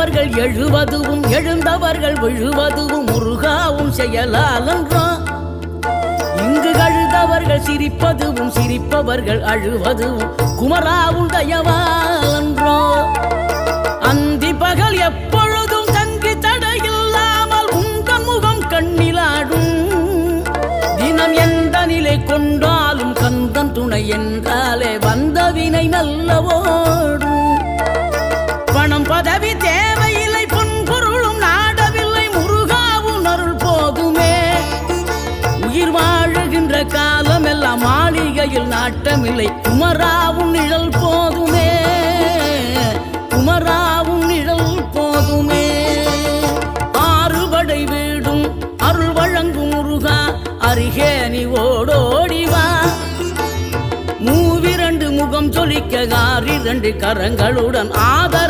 விழுந்தவர்கள் எழுவதுவும் எழுந்தவர்கள் விழுவதுவும் முருகாவும் செயலாலன்றோ. இங்கு அழுதவர்கள் சிரிப்பதுவும் சிரிப்பவர்கள் அழுவதுவும் குமராவும் தயவாலன்றோ. அந்தி பகல் எப்பொழுதும் தங்கி தடையில்லாமல் உங்கள் முகம் கண்ணிலாடும். தினம் எந்த நிலை கொண்டாலும் கந்தன் துணை என்றாலே வந்த வினை நல்லவோடும். பணம் பதவி தேவையில்லை பொன்பொருளும் நாடவில்லை முருகாவும் அருள் போதுமே. உயிர் வாழுகின்ற காலம் எல்லாம் மாளிகையில் நாட்டமில்லை குமராவும் நிழல் போதுமே. குமராவும் நிழல் போதுமே. ஆறுபடை வீடும் அருள் வழங்கும் முருகா அருகே நீ ஓடோடிவா. மூவிரண்டு முகம் சொலிக்க 6 கரங்களுடன் ஆதர